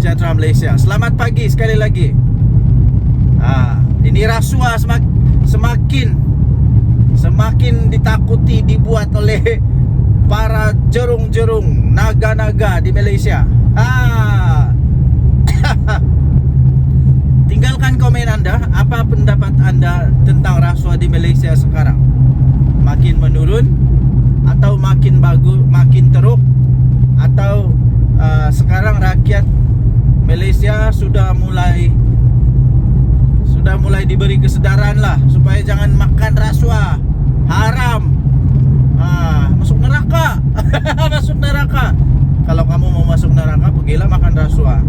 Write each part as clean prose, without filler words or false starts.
sejahtera Malaysia. Selamat pagi sekali lagi. Ini rasuah semakin ditakuti dibuat oleh para jerung-jerung naga-naga di Malaysia. Tinggalkan komen Anda. Apa pendapat Anda tentang rasuah di Malaysia sekarang? Makin menurun atau makin bagus, makin teruk, atau sekarang rakyat Malaysia sudah mulai diberi kesedaran lah supaya jangan makan rasuah, haram, masuk neraka. Masuk neraka. Kalau kamu mau masuk neraka, pergilah makan rasuah.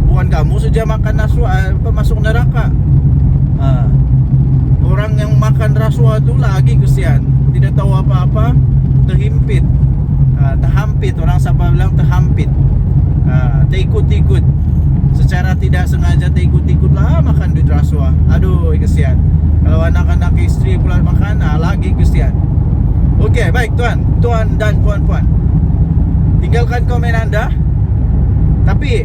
Bukan kamu saja makan rasuah masuk neraka. Orang yang makan rasuah itu lagi kesian, tidak tahu apa-apa, terhimpit, terhampit. Orang Sabah bilang terhampit, terikut-ikut, secara tidak sengaja terikut-ikut lah makan duit rasuah. Aduh, kesian. Kalau anak-anak istri pula makan, lagi kesian. Okey, baik tuan dan puan-puan, tinggalkan komen Anda. Tapi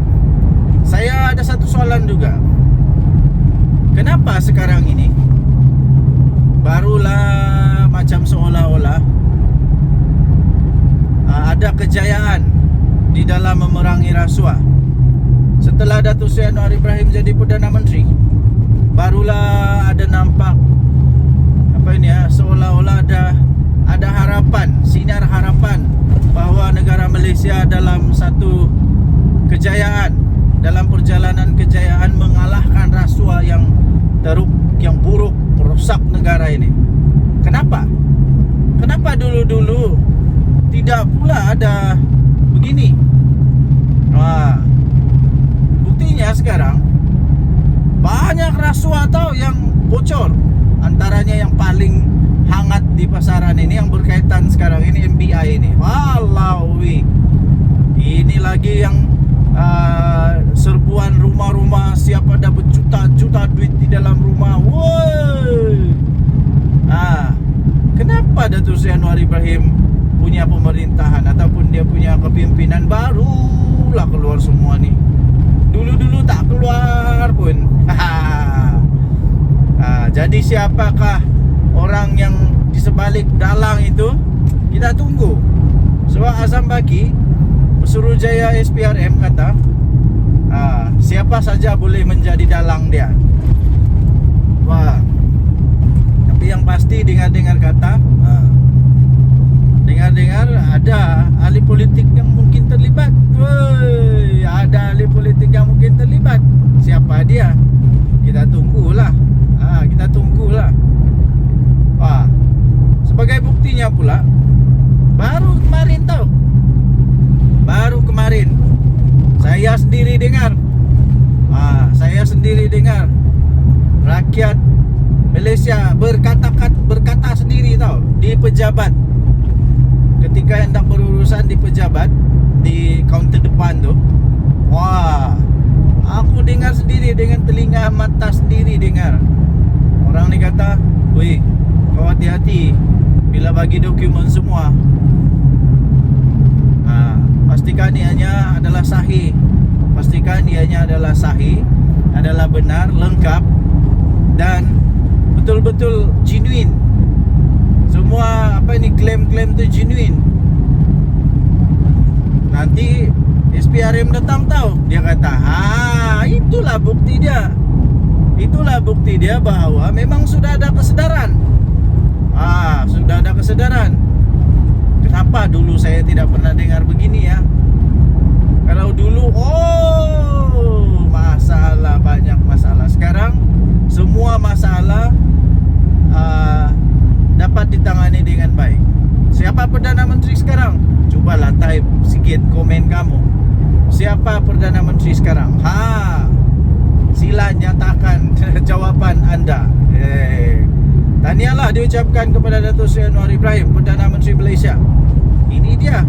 saya ada satu soalan juga. Kenapa sekarang ini barulah macam seolah-olah ada kejayaan di dalam memerangi rasuah? Setelah Datuk Seri Anwar Ibrahim jadi Perdana Menteri, barulah ada nampak seolah-olah ada harapan, sinar harapan bahawa negara Malaysia dalam satu kejayaan, dalam perjalanan kejayaan mengalahkan rasuah yang teruk, yang buruk, merosak negara ini. Kenapa dulu-dulu tidak pula ada begini? Buktinya sekarang banyak rasuah yang bocor. Antaranya yang paling hangat di pasaran ini, yang berkaitan sekarang ini, MBI ini. Walaui, ini lagi yang serbuan rumah-rumah, siapa ada berjuta-juta duit di dalam rumah. Woi. Kenapa Datuk Seri Anwar Ibrahim punya pemerintahan ataupun dia punya kepimpinan barulah keluar semua ni? Dulu-dulu tak keluar pun. Jadi siapakah orang yang di sebalik dalang itu? Kita tunggu. Sebab Azam Baki, Pesuruhjaya SPRM kata, siapa saja boleh menjadi dalang dia. Tapi yang pasti dengar-dengar kata, dengar-dengar ada ahli politik yang mungkin terlibat. Ada ahli politik yang mungkin terlibat. Siapa dia? Kita tunggulah. Sebagai buktinya pula, baru kemarin saya sendiri dengar rakyat Malaysia berkata sendiri di pejabat, ketika hendak berurusan di pejabat di kaunter depan tu. Aku dengar sendiri dengan telinga mata sendiri dengar. Orang ni kata, "Weh, kau hati-hati bila bagi dokumen semua. Pastikan ianya adalah sahih. Pastikan ianya adalah sahih, adalah benar, lengkap dan betul-betul genuine. Semua klaim-klaim tu genuine. Nanti SPRM datang dia kata, itulah bukti dia. Itulah bukti dia bahawa memang sudah ada kesedaran. Sudah ada kesedaran. Kenapa dulu saya tidak pernah dengar begini ya? Kalau dulu, masalah, banyak masalah. Sekarang semua masalah dapat ditangani dengan baik. Siapa Perdana Menteri sekarang? Cubalah type sikit komen kamu. Siapa Perdana Menteri sekarang? Sila nyatakan jawapan anda. Tahniahlah diucapkan kepada Datuk Seri Anwar Ibrahim, Perdana Menteri Malaysia. Ini dia.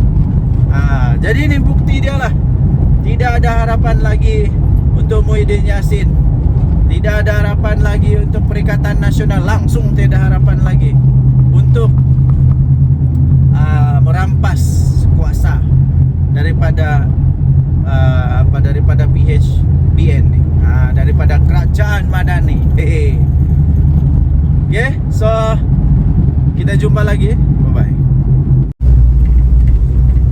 Jadi ini bukti dia lah. Tidak ada harapan lagi untuk Muhyiddin Yassin. Tidak ada harapan lagi untuk Perikatan Nasional. Langsung tidak ada harapan lagi untuk merampas kuasa daripada apa daripada PHBN nih. Daripada Kerajaan Madani. Okay, so kita jumpa lagi. Bye-bye.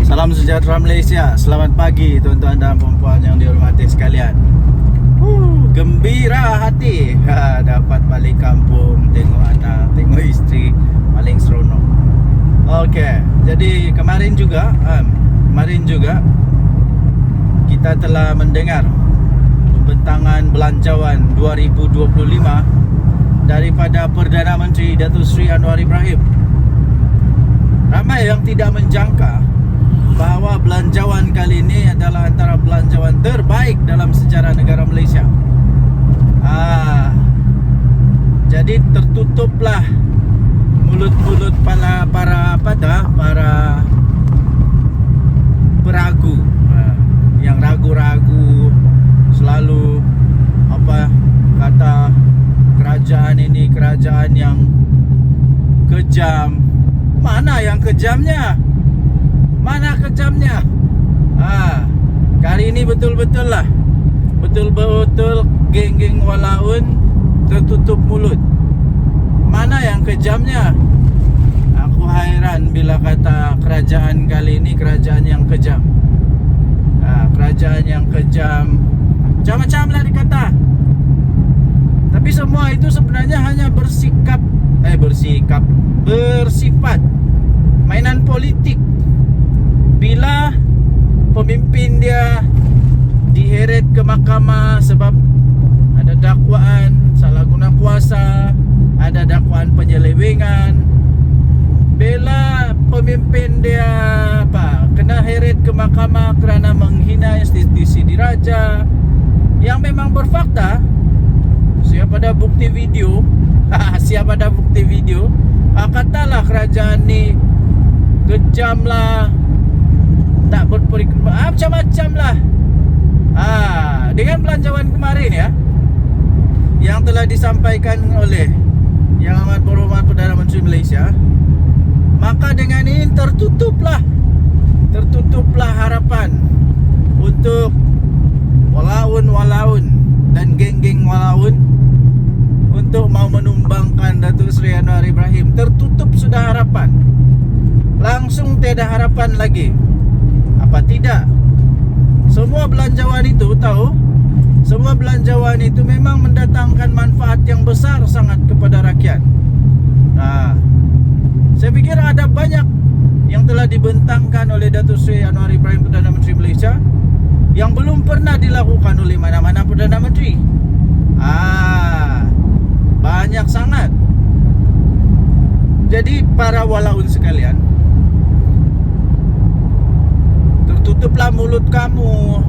Salam sejahtera Malaysia. Selamat pagi tuan-tuan dan puan-puan yang dihormati sekalian. Gembira hati dapat balik kampung, tengok anak, tengok isteri, paling seronok. Okey, jadi kemarin juga kita telah mendengar pembentangan belanjawan 2025 daripada Perdana Menteri Datuk Seri Anwar Ibrahim. Ramai yang tidak menjangka bahawa belanjawan kali ini adalah antara belanjawan terbaik dalam sejarah negara Malaysia. Jadi tertutuplah mulut-mulut para peragu, yang ragu-ragu, selalu kata kerajaan ini kerajaan yang kejam. Mana yang kejamnya? Mana kejamnya? Kali ini betul-betul geng-geng walaun tertutup mulut. Mana yang kejamnya? Aku hairan bila kata kerajaan kali ini kerajaan yang kejam. Kerajaan yang kejam, macam-macam lah dikata. Tapi semua itu sebenarnya hanya bersifat mainan politik. Bila pemimpin dia diheret ke mahkamah sebab ada dakwaan salah guna kuasa, ada dakwaan penyelewengan. Bila pemimpin dia kena heret ke mahkamah kerana menghina institusi diraja yang memang berfakta, siapa ada bukti video katalah kerajaan ni kejam lah, tak berperiksa, macam-macam lah. Dengan belanjawan kemarin ya, yang telah disampaikan oleh Yang Amat Berhormat Perdana Menteri Malaysia, maka dengan ini tertutuplah harapan untuk walaun dan geng-geng walaun untuk mau menumbangkan Datuk Seri Anwar Ibrahim. Tertutup sudah harapan. Langsung tiada harapan lagi. Apa tidak? Semua belanjawan itu memang mendatangkan manfaat yang besar sangat kepada rakyat. Saya fikir ada banyak yang telah dibentangkan oleh Datuk Seri Anwar Ibrahim Perdana Menteri Malaysia yang belum pernah dilakukan oleh mana-mana Perdana Menteri. Banyak sangat. Jadi para walaun sekalian, tertutuplah mulut kamu.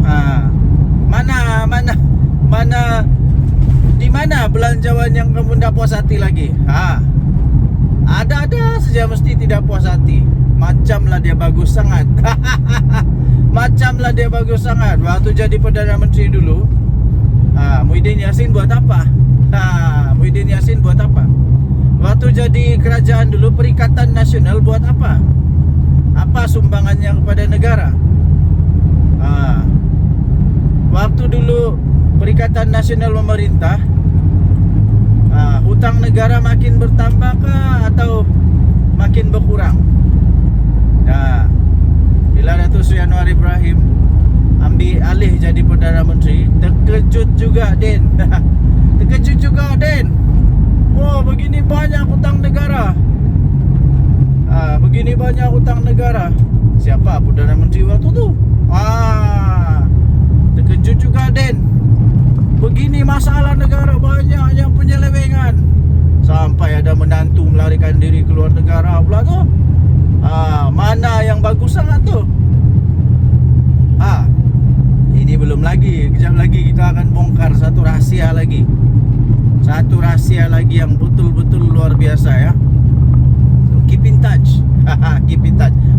Di mana belanjawan yang kamu tidak puas hati lagi? Ada saja mesti tidak puas hati. Macamlah dia bagus sangat. Waktu jadi Perdana Menteri dulu, Muhyiddin Yassin buat apa? Waktu jadi kerajaan dulu, Perikatan Nasional buat apa? Apa sumbangannya kepada negara? Waktu dulu Perikatan Nasional memerintah, hutang negara makin bertambah kah atau makin berkurang? Bila Datuk Seri Anwar Ibrahim ambil alih jadi Perdana Menteri, terkejut juga Den. Begini banyak hutang negara. Siapa Perdana Menteri waktu tu? Terkejut juga Den. Begini masalah negara, banyak yang penyelewengan. Sampai ada menantu melarikan diri keluar negara pula tu. Mana yang bagus sangat tu? Ini belum lagi. Kejap lagi kita akan bongkar satu rahsia lagi yang betul-betul luar biasa ya. So, keep in touch.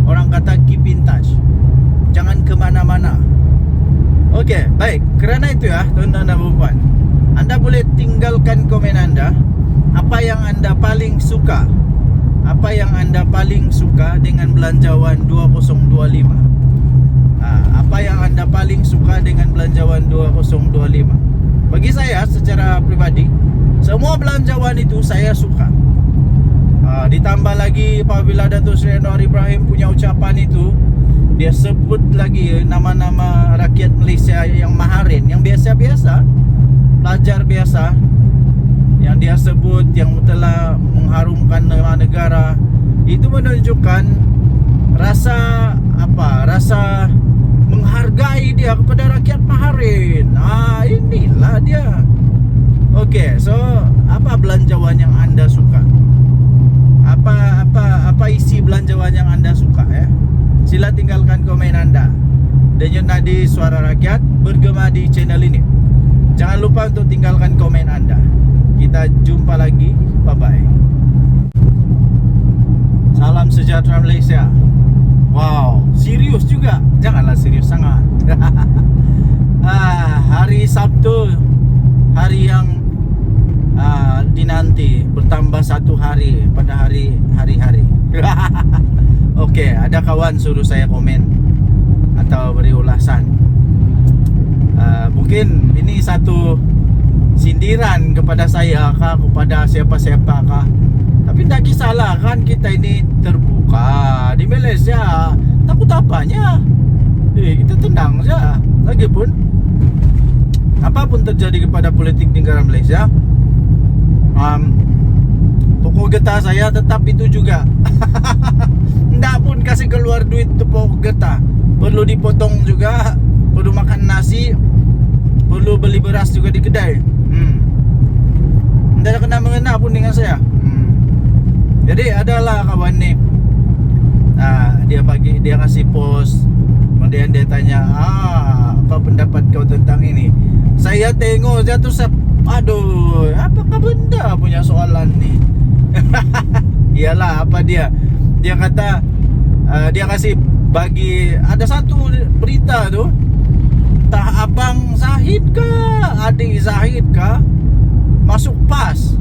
Orang kata keep in touch. Jangan kemana-mana. Okey, baik. Kerana itu ya, tuan-tuan dan puan, anda boleh tinggalkan komen anda. Apa yang anda paling suka? dengan belanjawan 2025? Apa yang anda paling suka suka dengan belanjawan 2025? Bagi saya secara pribadi, semua belanjawan itu saya suka. Ditambah lagi apabila Datuk Seri Anwar Ibrahim punya ucapan itu, dia sebut lagi nama-nama rakyat Malaysia yang maharin, yang biasa-biasa, pelajar biasa, yang dia sebut, yang telah mengharumkan nama negara. Itu menunjukkan rasa apa? Rasa menghargai dia kepada rakyat maharin. Inilah dia. Okey, so apa belanjawan yang anda suka? Apa isi belanjawan yang anda suka ya? Sila tinggalkan komen anda. Denyut nadi suara rakyat bergema di channel ini. Jangan lupa untuk tinggalkan komen anda. Kita jumpa lagi. Bye bye. Salam sejahtera Malaysia. Wow, serius juga. Janganlah serius sangat. Hari Sabtu, hari yang dinanti, bertambah satu hari pada hari-hari. Okey, ada kawan suruh saya komen atau beri ulasan. Mungkin ini satu sindiran kepada saya kah, kepada siapa-siapa kah. Tapi tak kisahlah, kan kita ini terbuka di Malaysia. Takut apanya? Kita tenang saja. Lagipun apapun terjadi kepada politik negara Malaysia, pokok getah saya tetap itu juga. Ndak pun kasih keluar duit tu pokok getah. Perlu dipotong juga, perlu makan nasi, perlu beli beras juga di kedai. Ndak ada kena-mengena pun dengan saya. Jadi adalah kawan ni, dia kasih post, kemudian dia tanya, apa pendapat kau tentang ini? Saya tengok jatuh aduh, apakah benda punya soalan ni? Iyalah, apa dia kata, dia kasih bagi, ada satu berita tu, entah abang Zahid ke adik Zahid ke masuk PAS.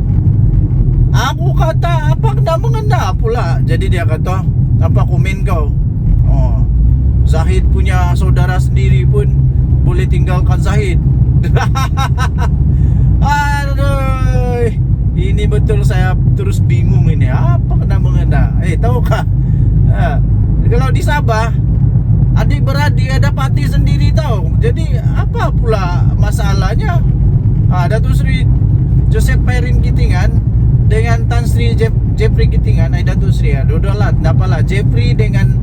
Aku kata, apa kena mengena pula. Jadi dia kata, apa komen kau? Zahid punya saudara sendiri pun boleh tinggalkan Zahid. Aduh, ini betul saya terus bingung ini. Apa kena mengena? Tahukah? Kalau di Sabah, adik-beradik ada parti sendiri tahu. Jadi apa pula masalahnya? Datuk Seri Joseph Pairin Kitingan dengan Tan Sri Jeffrey Kitingan, Datuk Sri, dua-dualah, nampalah Jeffrey dengan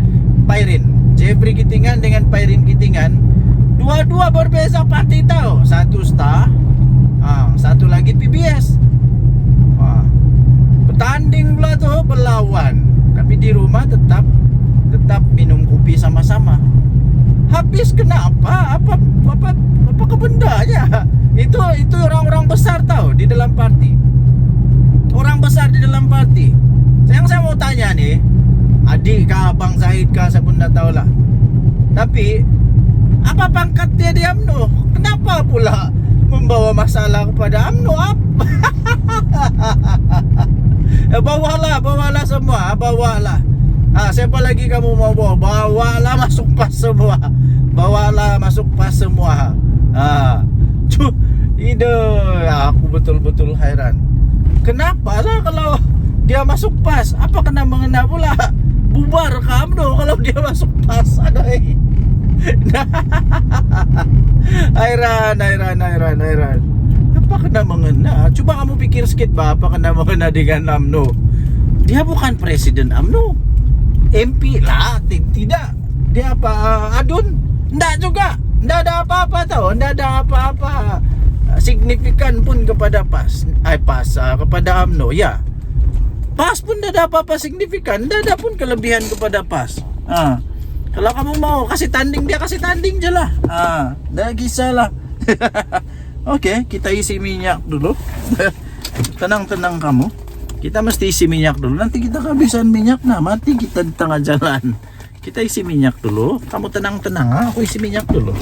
Pairin. Jeffrey Kitingan dengan Pairin Kitingan, dua-dua berbeza parti tahu. Satu Star, satu lagi PBS. Bertanding pula tu, berlawan. Tapi di rumah tetap minum kopi sama-sama. Habis kenapa? Apa bendanya? Itu orang-orang besar tahu di dalam parti. Orang besar di dalam parti. Yang saya mau tanya nih, adik kah, abang Zahid kah, saya pun tak tahulah. Tapi apa pangkat dia di UMNO? Kenapa pula membawa masalah kepada UMNO? Bawalah semua, bawalah. Siapa lagi kamu mau bawa? Bawalah masuk PAS semua. Bawalah masuk PAS semua. Aku betul-betul hairan. Kenapa lah kalau dia masuk PAS? Apa kena mengena pula? Bubar ke UMNO kalau dia masuk PAS? Adai. Hairan. Apa kena mengena? Cuba kamu pikir sikit apa kena mengena dengan UMNO. Dia bukan presiden UMNO, MP lah. Tidak. Dia apa? Adun? Ndak juga. Ndak ada apa-apa tahu. Ndak ada apa-apa signifikan pun kepada PAS. Kepada UMNO. Ya, PAS pun ndak ada apa-apa signifikan. Ndak ada pun kelebihan kepada PAS. Kalau kamu mau kasih tanding, dia kasih tanding je lah. Dah kisahlah. Okey, kita isi minyak dulu. Tenang kamu. Kita mesti isi minyak dulu. Nanti kita kehabisan minyak, mati kita di tengah jalan. Kita isi minyak dulu. Kamu tenang, aku isi minyak dulu.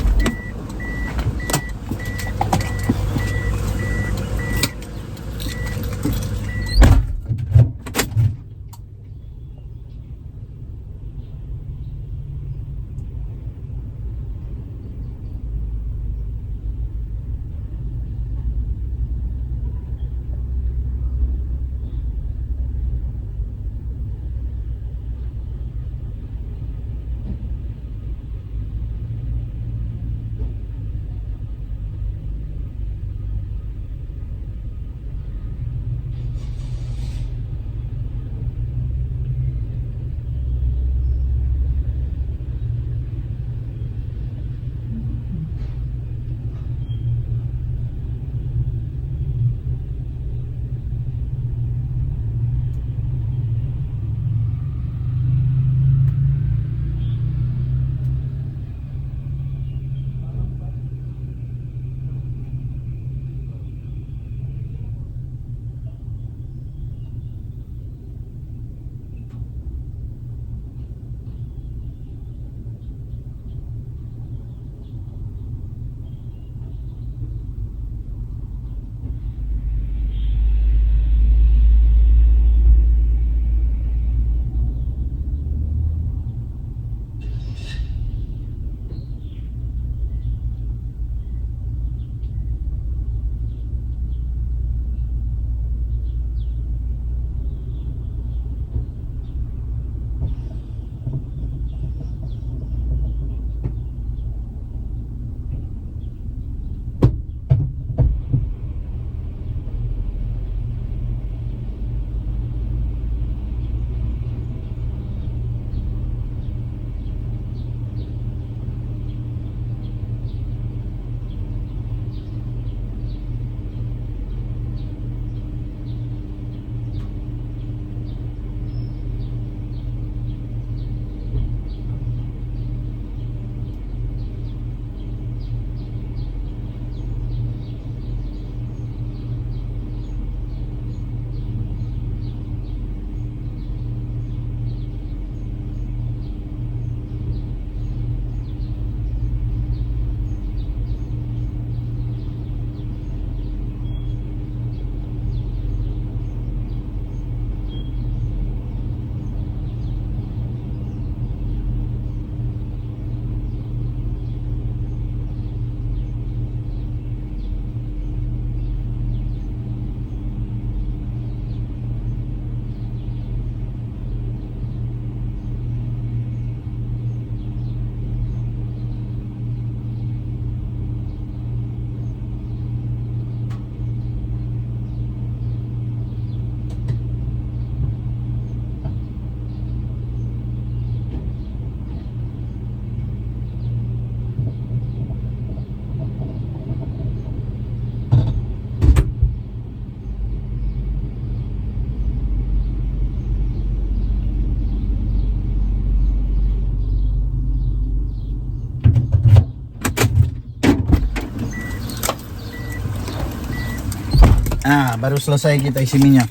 Baru selesai kita isi minyak.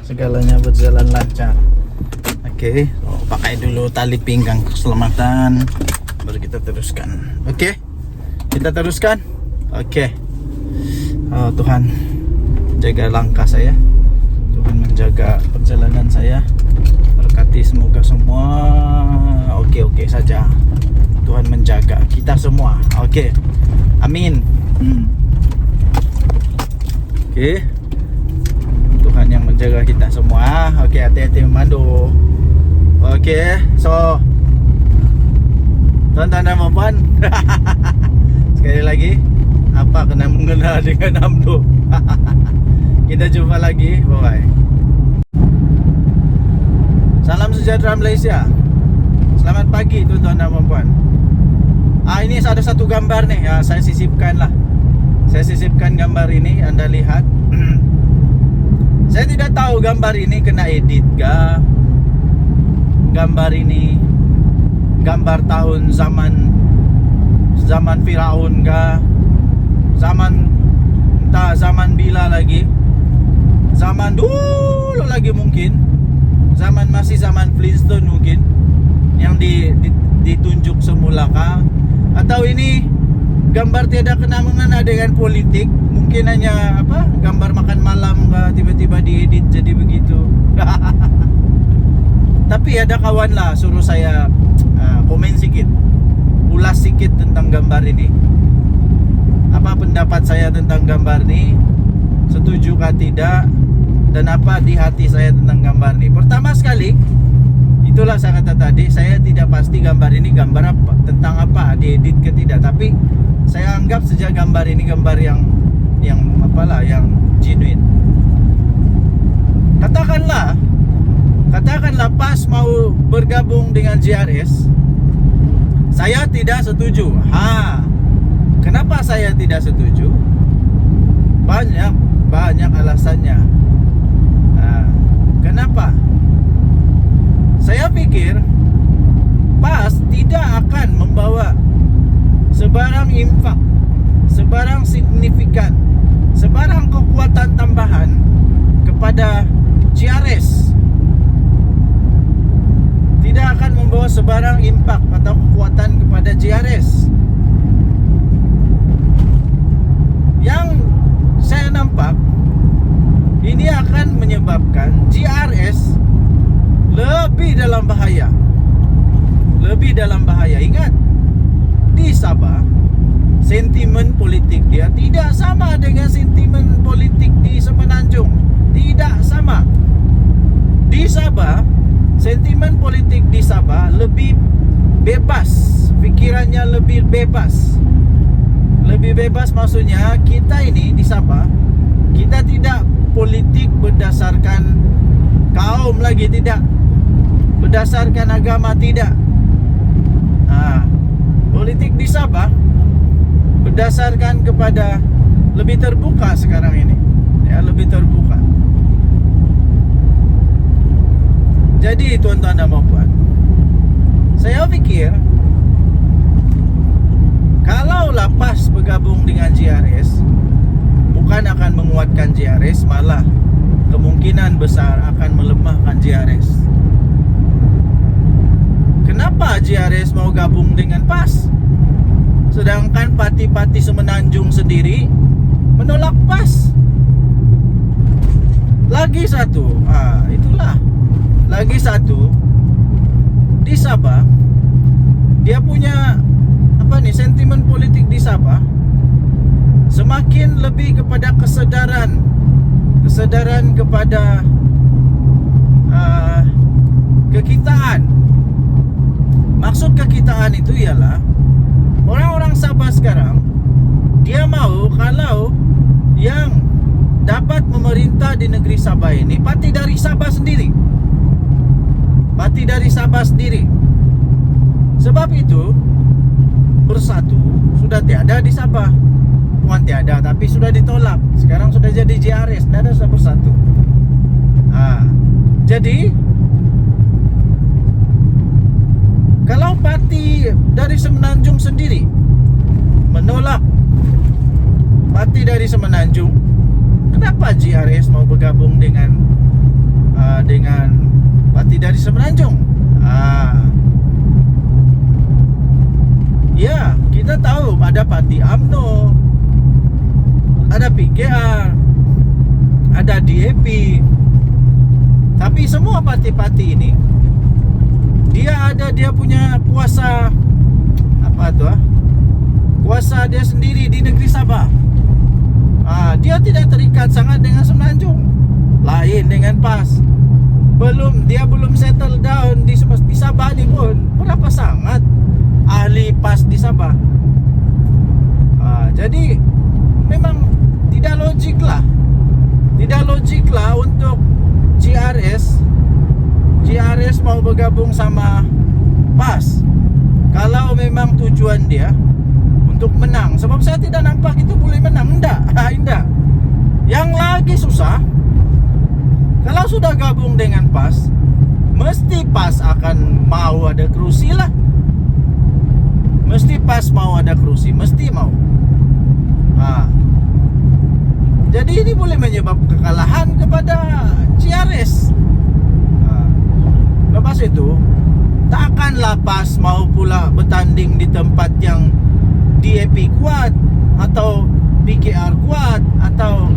Segalanya berjalan lancar. Oke, pakai dulu tali pinggang keselamatan, baru kita teruskan. Oke, kita teruskan. Oke. Oh, Tuhan jaga langkah saya, Tuhan menjaga perjalanan saya, berkati semoga semua oke saja. Tuhan menjaga kita semua. Oke, amin. Oke, Tuhan yang menjaga kita semua. Oke, hati-hati memandu. Oke, so tuan-tuan dan puan, sekali lagi, apa kena mengena dengan Amdo? Kita jumpa lagi, bye. Salam sejahtera Malaysia. Selamat pagi tuan-tuan dan puan. Ini ada satu gambar nih, saya sisipkan lah. Saya sisipkan gambar ini, Anda lihat. Saya tidak tahu gambar ini kena edit kah? Gambar ini gambar tahun zaman Firaun kah? Entah zaman bila lagi. Zaman dulu lagi mungkin. Masih zaman Flintstone mungkin. Yang ditunjuk semula kah? Atau ini gambar tiada kena mengena dengan politik? Mungkin hanya gambar makan malam kah, tiba-tiba diedit jadi begitu. Tapi ada kawan lah suruh saya komen sedikit, ulas sedikit tentang gambar ini. Apa pendapat saya tentang gambar ini? Setuju kah tidak? Dan apa di hati saya tentang gambar ini? Pertama sekali, itulah saya kata tadi, saya tidak pasti gambar ini gambar apa, tentang apa, diedit ke tidak. Tapi saya anggap sejak gambar ini gambar yang genuine. Katakanlah pas mau bergabung dengan JRS, saya tidak setuju. Kenapa saya tidak setuju? Banyak alasannya. Kenapa? Saya pikir PAS tidak akan membawa sebarang impak, sebarang signifikan, sebarang kekuatan tambahan kepada JRS. Tidak akan membawa sebarang impak atau kekuatan kepada JRS. Yang saya nampak, ini akan menyebabkan JRS lebih dalam bahaya. Lebih dalam bahaya. Ingat, di Sabah sentimen politik dia tidak sama dengan sentimen politik di Semenanjung. Tidak sama. Di Sabah, sentimen politik di Sabah lebih bebas. Pikirannya lebih bebas. Lebih bebas maksudnya kita ini di Sabah, kita tidak politik berdasarkan kaum lagi, tidak. Berdasarkan agama, tidak. Politik di Sabah berdasarkan kepada lebih terbuka sekarang ini, ya, lebih terbuka. Jadi tuan-tuan dan puan, saya pikir kalau PAS bergabung dengan JRS, bukan akan menguatkan JRS, malah kemungkinan besar akan melemahkan JRS. Kenapa JRS mau gabung dengan PAS? Sedangkan parti-parti Semenanjung sendiri menolak PAS. Lagi satu, itulah. Lagi satu, di Sabah, dia punya sentimen politik di Sabah semakin lebih kepada kesadaran kepada kekitaan. Maksud kekitaan itu ialah orang-orang Sabah sekarang, dia mau kalau yang dapat memerintah di negeri Sabah ini parti dari Sabah sendiri. Parti dari Sabah sendiri. Sebab itu Bersatu sudah tiada di Sabah. Bukan tiada, tapi sudah ditolak. Sekarang sudah jadi JRS, tidak ada sudah Bersatu. Jadi kalau parti dari Semenanjung sendiri menolak parti dari Semenanjung, kenapa GRS mau bergabung dengan parti dari Semenanjung? Ya, kita tahu ada parti UMNO, ada PKR, ada DAP. Tapi semua parti-parti ini dia punya kuasa kuasa dia sendiri di negeri Sabah. Dia tidak terikat sangat dengan Semenanjung. Lain dengan PAS. Dia belum settle down di Sabah ni pun. Berapa sangat ahli PAS di Sabah. Jadi memang tidak logik lah untuk GRS mau bergabung sama PAS kalau memang tujuan dia untuk menang. Sebab saya tidak nampak itu boleh menang. Enggak. Yang lagi susah, kalau sudah gabung dengan PAS, mesti PAS akan mau ada kerusi lah. Mesti PAS mau ada kerusi, mesti mau. Jadi ini boleh menyebabkan kekalahan kepada GRS. Lepas itu, takkanlah PAS mau pula bertanding di tempat yang DAP kuat atau PKR kuat atau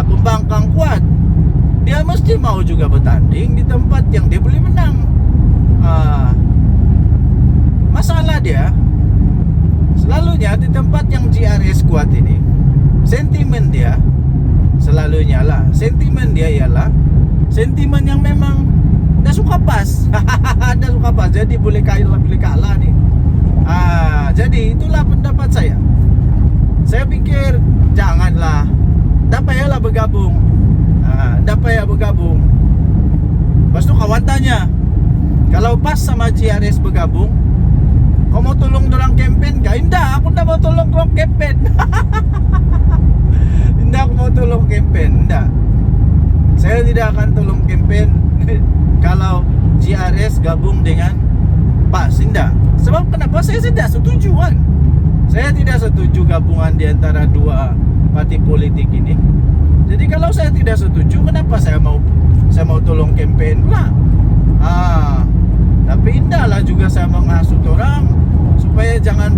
pembangkang kuat. Dia mesti mau juga bertanding di tempat yang dia boleh menang. Masalah dia selalunya di tempat yang GRS kuat ini, sentimen dia ialah sentimen yang memang dah suka PAS. Dah suka PAS, jadi boleh kalah nih. Jadi itulah pendapat saya. Saya pikir janganlah, dah payahlah bergabung. Lepas tu kawan tanya, kalau PAS sama GRS bergabung, kau mau tolong dorang kempen kah? Indah, aku tak mau tolong dorang kempen. Indah, aku mau tolong kempen. Indah, saya tidak akan tolong kempen kalau GRS gabung dengan PAS. Indah. Sebab kenapa? Saya tidak setuju kan. Saya tidak setuju gabungan di antara dua parti politik ini. Jadi kalau saya tidak setuju, kenapa saya mau tolong kempen pula? Tapi indahlah juga saya menghasut orang supaya jangan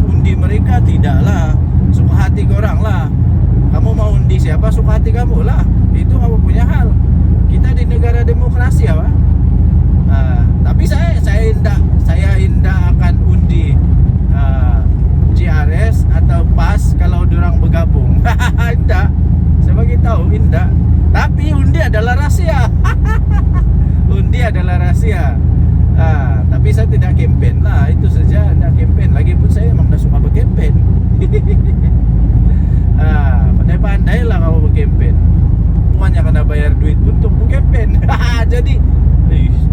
undi mereka. Tidaklah, suka hati korang lah. Kamu mau undi siapa, suka hati kamu lah. Itu kamu punya hal. Kita di negara demokrasi apa? Tapi saya indah akan undi GRS atau PAS kalau dorang bergabung. Indah, saya bagi tahu indah. Tapi undi adalah rahasia. Undi adalah rahasia. Tapi saya tidak kempen lah, itu saja. Tidak kempen. Lagipun saya memang dah suka berkempen. Pandai-pandai lah kamu berkempen. Bukannya kena bayar duit untuk berkempen. Jadi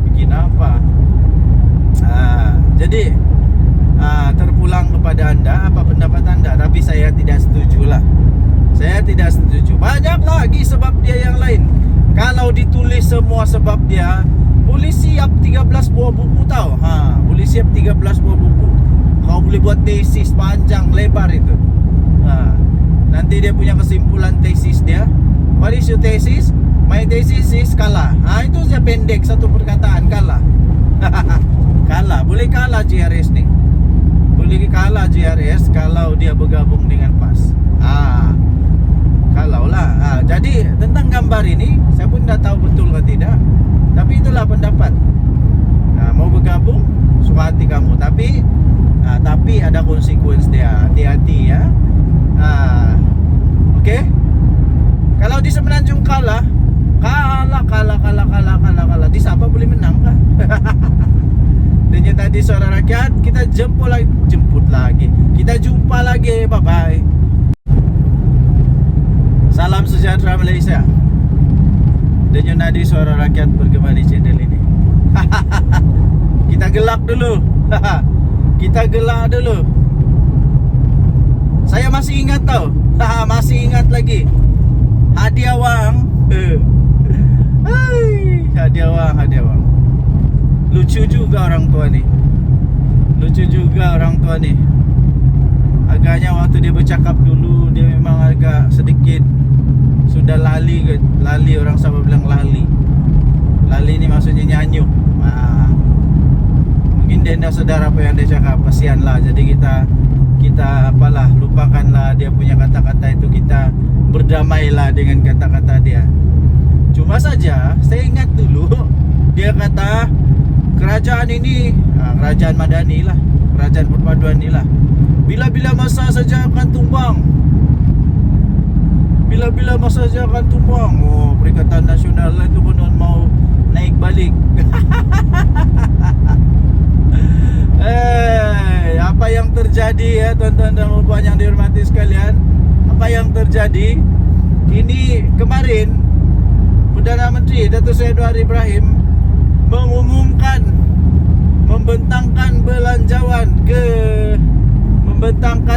bikin apa? Jadi terpulang kepada anda, apa pendapat anda? Tapi saya tidak setuju lah. Saya tidak setuju. Banyak lagi sebab dia yang lain. Kalau ditulis semua sebab dia, boleh siap 13 buah buku tau. Boleh siap 13 buah buku. Kau boleh buat tesis panjang lebar itu. Nanti dia punya kesimpulan tesis dia. What is your thesis? My thesis is kalah. Itu saja pendek, satu perkataan, kalah. Kalah, boleh kalah GRS nih. Boleh kalah GRS kalau dia bergabung dengan PAS. Kalau lah. Jadi tentang gambar ini saya pun tidak tahu betul atau tidak. Tapi itulah pendapat. Mau bergabung, suka hati kamu. Tapi ada konsekuensi dia. Hati-hati ya. Oke. Kalau di Semenanjung kalah. Di Sabah boleh menang kah? Dan tadi suara rakyat, kita jemput lagi. Kita jumpa lagi. Bye bye. Salam sejahtera Malaysia. Dan nadi suara rakyat bergema di channel ini. Kita gelak dulu. Saya masih ingat tau. Masih ingat lagi. Hadiah wang. Hadiah wang. Lucu juga orang tua nih. agaknya waktu dia bercakap dulu dia memang agak sedikit sudah lali orang sama bilang lali ini maksudnya nyanyuk. Mungkin dia tidak sadar apa yang dia cakap, kasihan lah. Jadi kita apalah, lupakanlah dia punya kata-kata itu, kita berdamailah dengan kata-kata dia. Cuma saja saya ingat dulu dia kata kerajaan ini, kerajaan Madani lah, kerajaan perpaduan ini lah, bila-bila masa saja akan tumbang. Bila-bila masa saja akan tumbang. Oh, Perikatan Nasional itu benar mau naik balik. Apa yang terjadi ya tuan-tuan dan puan yang dihormati sekalian? Apa yang terjadi? Ini kemarin Perdana Menteri Datuk Seri Anwar Ibrahim mengumumkan membentangkan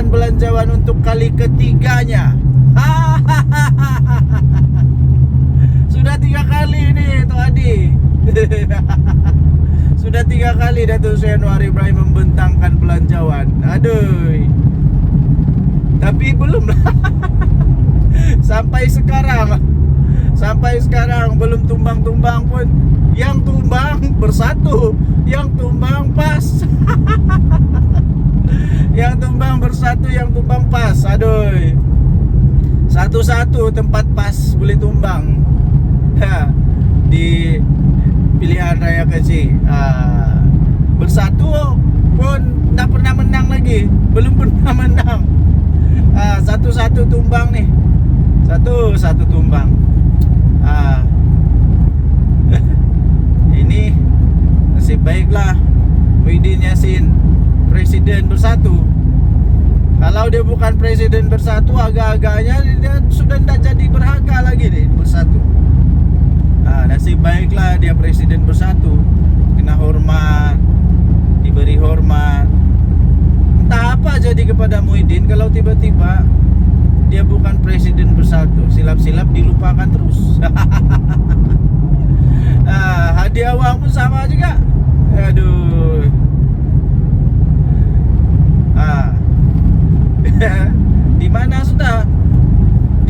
belanjawan untuk kali ketiganya. Sudah 3 kali ini Tok Adi. Sudah 3 kali Datuk Seri Anwar Ibrahim membentangkan belanjawan. Aduh. Tapi belum lah. Sampai sekarang belum tumbang-tumbang pun. Yang tumbang bersatu, yang tumbang pas. Yang tumbang bersatu, yang tumbang pas. Aduh. Satu-satu tempat pas boleh tumbang. Di pilihan raya kecil. Bersatu pun tak pernah menang lagi. Belum pernah menang. Satu-satu tumbang nih. Satu-satu tumbang. Ini nasib baiklah Muhyiddin Yassin Presiden Bersatu. Kalau dia bukan Presiden Bersatu, agak-agaknya dia sudah tidak jadi berharga lagi nih Bersatu. Nasib baiklah dia Presiden Bersatu, kena hormat, diberi hormat. Entah apa jadi kepada Muhyiddin kalau tiba-tiba dia bukan Presiden Bersatu, silap-silap dilupakan terus. Hadiah uang pun sama juga. Aduh. Di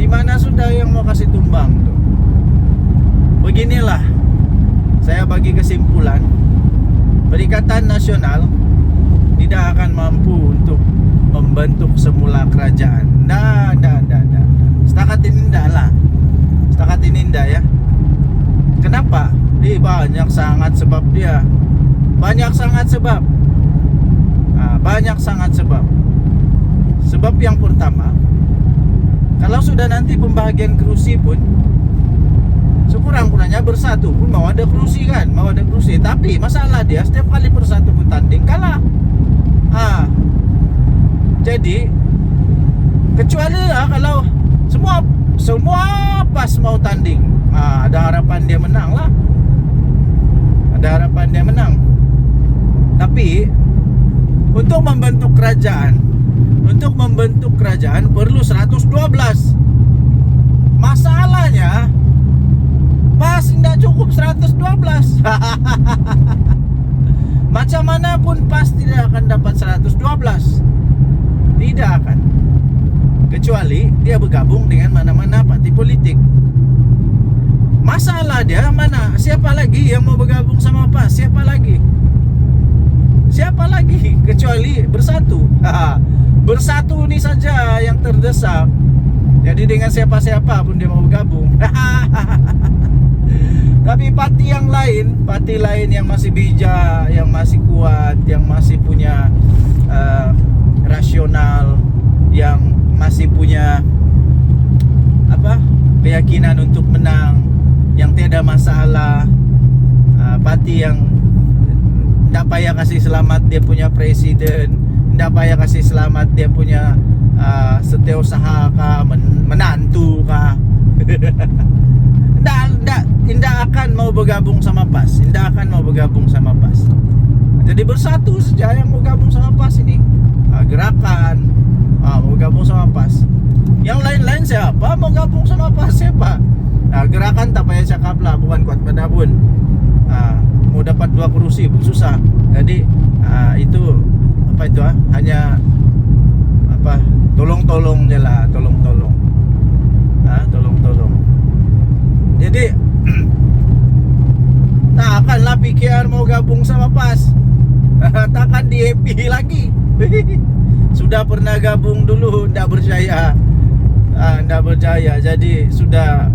mana sudah yang mau kasih tumbang tuh. Beginilah saya bagi kesimpulan, Perikatan Nasional tidak akan mampu untuk membentuk semula kerajaan. Nah. Setakat ini enggak ya. Kenapa? Banyak sangat sebab dia. Banyak sangat sebab. Sebab yang pertama, kalau sudah nanti pembagian kursi pun sekurang-kurangnya Bersatu pun mau ada kursi kan, tapi masalah dia setiap kali Bersatu bertanding kalah. Jadi kecuali lah kalau semua pas mau tanding, ada harapan dia menang lah. Tapi untuk membentuk kerajaan perlu 112. Masalahnya pas tidak cukup 112. Macam mana pun pas tidak akan dapat 112. Tidak akan. Kecuali dia bergabung dengan mana-mana parti politik. Masalah dia mana? Siapa lagi yang mau bergabung sama PAS? Siapa lagi? Kecuali Bersatu. Bersatu ini saja yang terdesak. Jadi dengan siapa-siapa pun dia mau bergabung. Tapi parti lain yang masih bijak, yang masih kuat, yang masih punya rasional, yang masih punya keyakinan untuk menang, yang tiada masalah, parti yang tidak payah kasih selamat dia punya presiden, tidak payah kasih selamat dia punya setiausaha kah, menantu kah. Tidak akan mau bergabung sama PAS. Jadi Bersatu saja yang mau gabung sama PAS ini. Gerakan mau gabung sama PAS. Yang lain-lain siapa mau gabung sama PAS? Siapa? Gerakan tak payah cakap lah, bukan kuat pada pun. Mau dapat 2 kursi pun susah. Jadi itu hanya apa, tolong-tolong je lah, tolong-tolong. Tolong-tolong. Jadi takkanlah PKR mau gabung sama PAS. Takkan di happy lagi. Sudah pernah gabung dulu, ndak berjaya. Ndak berjaya. Jadi sudah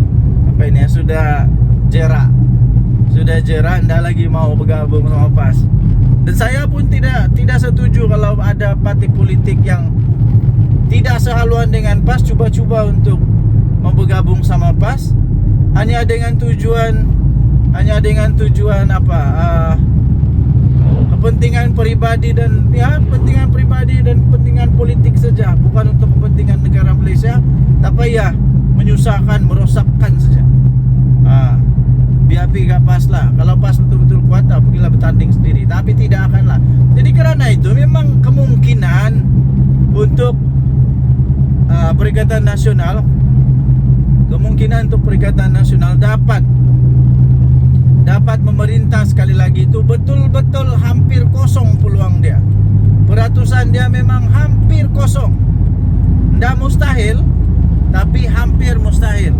apa ini ya, sudah jerak. Sudah jerak, ndak lagi mau bergabung sama PAS. Dan saya pun tidak setuju kalau ada parti politik yang tidak sehaluan dengan PAS coba-coba untuk mau bergabung sama PAS hanya dengan tujuan apa, kepentingan pribadi dan kepentingan pribadi dan kepentingan politik saja, bukan untuk kepentingan negara Malaysia, tapi ya menyusahkan, merosakkan saja. Biar gak PAS lah. Kalau PAS betul-betul kuat, pergilah bertanding sendiri. Tapi tidak akan lah. Jadi kerana itu memang kemungkinan untuk Perikatan Nasional, dapat memerintah sekali lagi itu betul-betul hampir kosong peluang dia. Peratusan dia memang hampir kosong. Tidak mustahil, tapi hampir mustahil.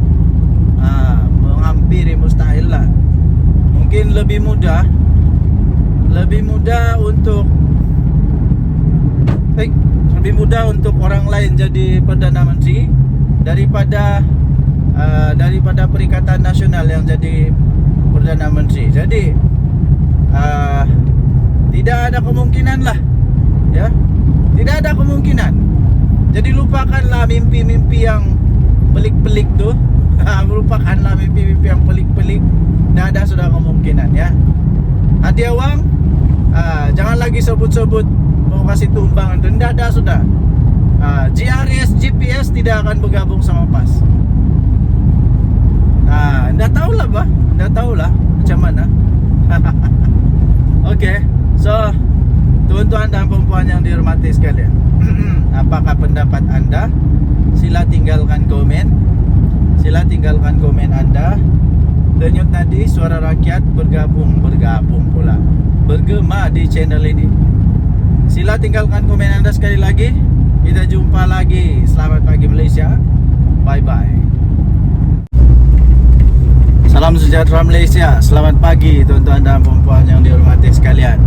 Menghampiri mustahil lah. Mungkin lebih mudah untuk orang lain jadi Perdana Menteri daripada Perikatan Nasional yang jadi Perdana Menteri. Jadi tidak ada kemungkinan lah, ya, tidak ada kemungkinan. Jadi lupakanlah mimpi-mimpi yang pelik-pelik tuh. Melupakanlah mimpi-mimpi yang pelik-pelik. Tidak ada sudah kemungkinan, ya. Hati awang, jangan lagi sebut-sebut mau kasih tumbang itu. Tidak ada sudah. GRS, GPS tidak akan bergabung sama PAS. Tidak tahulah bah, tidak tahulah macam mana. Okey, so tuan-tuan dan puan-puan yang dihormati sekalian, apakah pendapat anda? Sila tinggalkan komen. Anda. Denyut nadi suara rakyat bergabung pula, bergema di channel ini. Sila tinggalkan komen anda sekali lagi. Kita jumpa lagi. Selamat pagi Malaysia. Bye bye. Salam sejahtera Malaysia. Selamat pagi tuan-tuan dan puan-puan yang dihormati sekalian.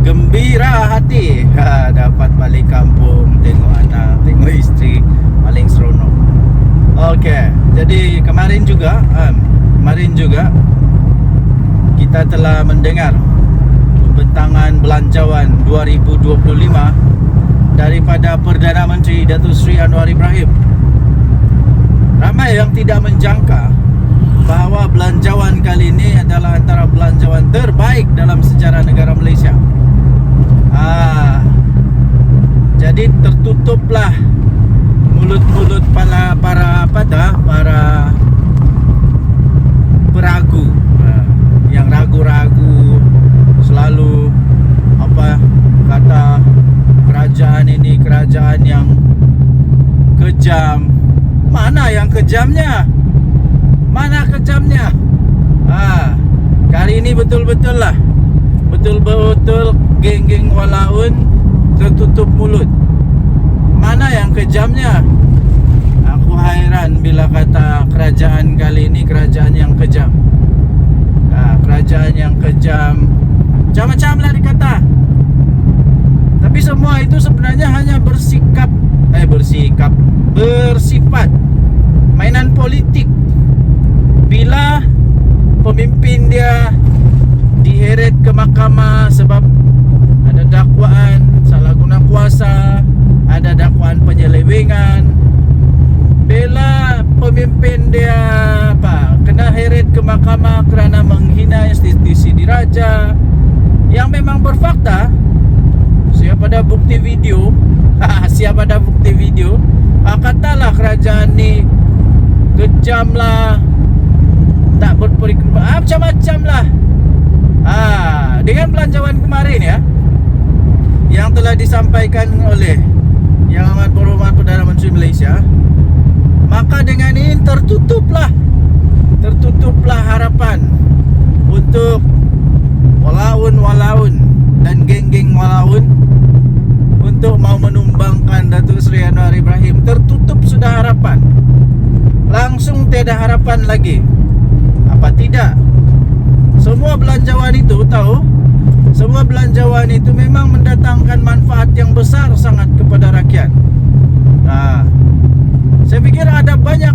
Gembira hati dapat balik kampung, tengok anak, tengok isteri, paling seronok. Okey, jadi kemarin juga kita telah mendengar pembentangan belanjawan 2025 daripada Perdana Menteri Datuk Seri Anwar Ibrahim. Ramai yang tidak menjangka bahawa belanjawan kali ini adalah antara belanjawan terbaik dalam sejarah negara Malaysia. Jadi tertutuplah mulut-mulut para peragu, yang ragu-ragu, selalu kata kerajaan ini kerajaan yang kejam. Mana yang kejamnya? Kali ini betul-betul geng-geng walaun tertutup mulut. Mana yang kejamnya? Aku hairan bila kata kerajaan kali ini kerajaan yang kejam. Kerajaan yang kejam, macam-macam lah dikata. Tapi semua itu sebenarnya hanya bersifat mainan politik. Bila pemimpin dia diheret ke mahkamah sebab ada dakwaan salah guna kuasa, ada dakwaan penyelewengan. Bila pemimpin dia kena heret ke mahkamah kerana menghina institusi diraja yang memang berfakta, siapa ada bukti video katalah kerajaan ni kejam lah, tak berperiksa, macam-macam lah. Dengan belanjawan kemarin ya, yang telah disampaikan oleh Yang Amat Berhormat Perdana Menteri Malaysia, maka dengan ini tertutuplah harapan untuk walaun dan geng-geng walaun untuk mau menumbangkan kosong tiada harapan lagi. Apa tidak? Semua belanjawan itu tahu, semua belanjawan itu memang mendatangkan manfaat yang besar sangat kepada rakyat. Saya pikir ada banyak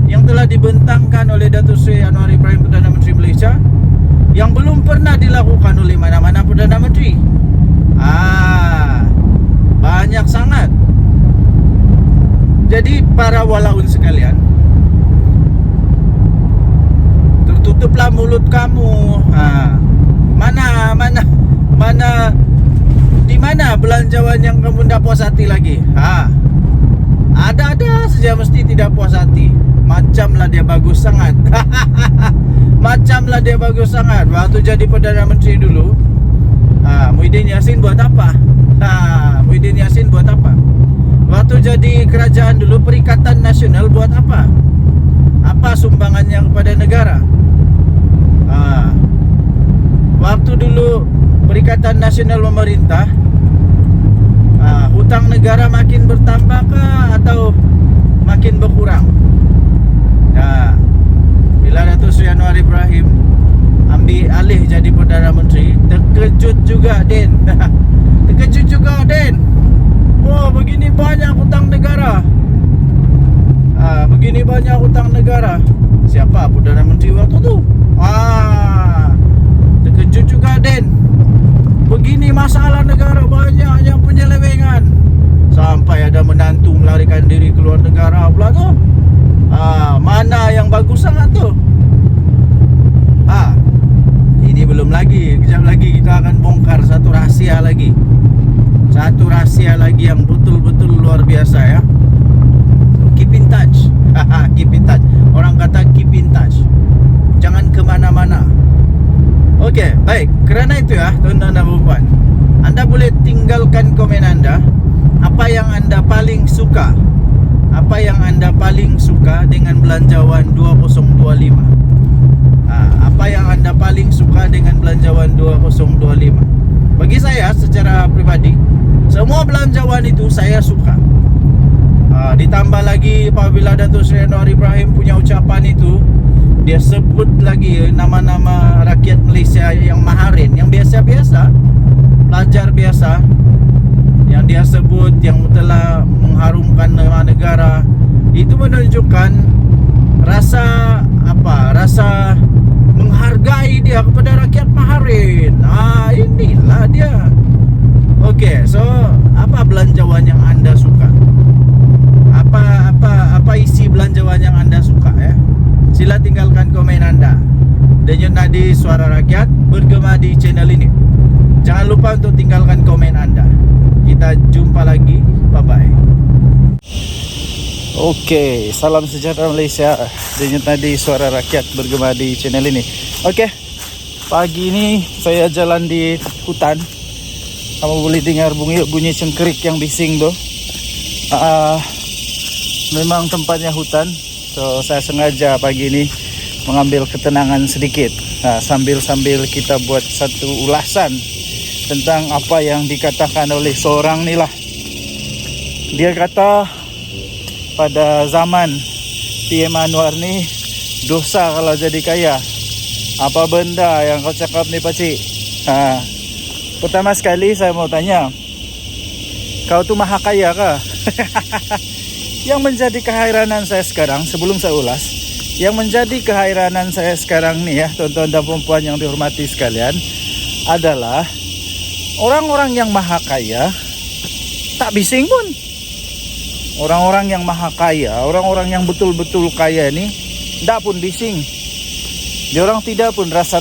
yang telah dibentangkan oleh Datuk Seri Anwar Ibrahim, Perdana Menteri Malaysia, yang belum pernah dilakukan oleh mana-mana Perdana Menteri. Banyak sangat. Jadi para walaun sekalian, tertutuplah mulut kamu. Di mana belanjawan yang kamu tidak puas hati lagi? Ada saja mesti tidak puas hati. Macamlah dia bagus sangat. Macamlah dia bagus sangat. Waktu jadi Perdana Menteri dulu, Muhyiddin Yassin buat apa? Muhyiddin Yassin buat apa? Waktu jadi kerajaan dulu, Perikatan Nasional buat apa? Apa sumbangannya kepada negara? Waktu dulu Perikatan Nasional memerintah, hutang negara makin bertambah kah atau makin berkurang? Bila Datuk Seri Anwar Ibrahim ambil alih jadi Perdana Menteri, terkejut juga Den. Terkejut juga Den. Oh, begini banyak hutang negara. Begini banyak hutang negara. Siapa Perdana Menteri waktu tu? Terkejut juga Den. Begini masalah negara, banyaknya penyelewengan. Sampai ada menantu melarikan diri keluar negara pula tu. Mana yang bagus sangat tu? Ini belum lagi. Kejap lagi kita akan bongkar satu rahsia lagi. Satu rahsia lagi yang betul-betul luar biasa ya. Keep in touch. Keep in touch. Orang kata keep in touch. Jangan kemana-mana. Okey, baik. Kerana itu ya, tuan-tuan dan puan, anda boleh tinggalkan komen anda. Apa yang anda paling suka? Apa yang anda paling suka dengan belanjawan 2025? Apa yang anda paling suka dengan belanjawan 2025? Bagi saya secara pribadi, semua belanjawan itu saya suka. Ditambah lagi apabila Datuk Seri Anwar Ibrahim punya ucapan itu, dia sebut lagi nama-nama rakyat Malaysia yang maharin, yang biasa-biasa, pelajar biasa, yang dia sebut, yang telah mengharumkan nama negara. Itu menunjukkan rasa rasa menghargai dia kepada rakyat maharin. Inilah dia. Okey, so apa belanjawan yang anda suka? Apa isi belanjawan yang anda suka ya? Sila tinggalkan komen anda. Denyut nadi suara rakyat bergema di channel ini. Jangan lupa untuk tinggalkan komen anda. Kita jumpa lagi. Bye-bye. Okey, salam sejahtera Malaysia. Denyut nadi suara rakyat bergema di channel ini. Okey, pagi ini saya jalan di hutan. Kamu boleh dengar bunyi cengkerik yang bising tu. Memang tempatnya hutan. So saya sengaja pagi ini mengambil ketenangan sedikit. Sambil kita buat satu ulasan tentang apa yang dikatakan oleh seorang ni lah. Dia kata pada zaman PM Anwar ni, dosa kalau jadi kaya. Apa benda yang kau cakap ni pakcik? Pertama sekali saya mau tanya, kau tu maha kaya kah? Yang menjadi kehairanan saya sekarang, sebelum saya ulas, yang menjadi kehairanan saya sekarang ni ya, tuan-tuan dan puan yang dihormati sekalian, adalah orang-orang yang maha kaya tak bising pun. Orang-orang yang maha kaya, orang-orang yang betul-betul kaya ni tak pun bising. Diorang tidak pun rasa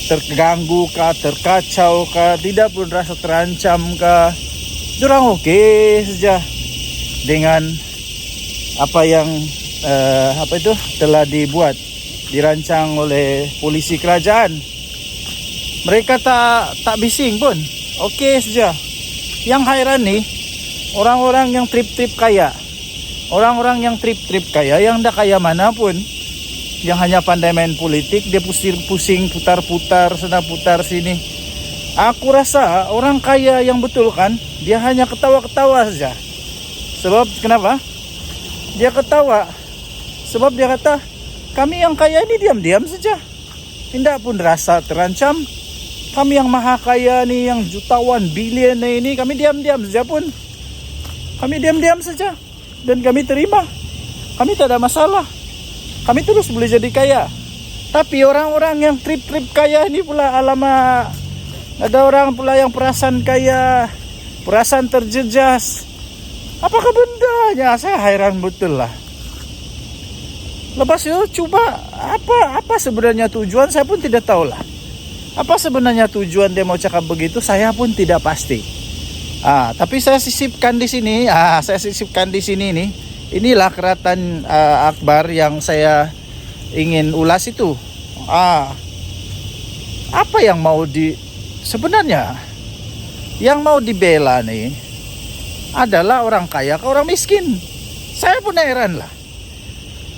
terganggu kah, terkacau kah, tidak pun rasa terancam kah. Diorang okey saja dengan apa yang telah dirancang oleh polisi kerajaan. Mereka tak bising pun, okey saja. Yang hairan ni orang-orang yang trip-trip kaya. Orang-orang yang trip-trip kaya, yang dah kaya mana pun, yang hanya pandai main politik, dia pusing putar-putar sana putar sini. Aku rasa orang kaya yang betul kan, dia hanya ketawa-ketawa saja. Sebab kenapa? Dia ketawa Sebab dia kata, kami yang kaya ini diam-diam saja, tidak pun rasa terancam. Kami yang maha kaya nih, yang jutawan, bilion ini, kami diam-diam saja pun. Kami diam-diam saja dan kami terima. Kami tak ada masalah. Kami terus boleh jadi kaya. Tapi orang-orang yang trip-trip kaya ini pula, alamak, ada orang pula yang perasaan kaya, perasaan terjejas. Apakah bendanya? Saya heran betul lah. Lepas itu coba apa sebenarnya tujuan, saya pun tidak tahu lah. Apa sebenarnya tujuan dia mau cakap begitu, saya pun tidak pasti. Tapi saya sisipkan di sini. Saya sisipkan di sini nih. Inilah Keratan Akbar yang saya ingin ulas itu. Apa yang mau sebenarnya yang mau dibela nih adalah orang kaya ke orang miskin. Saya pun heran lah.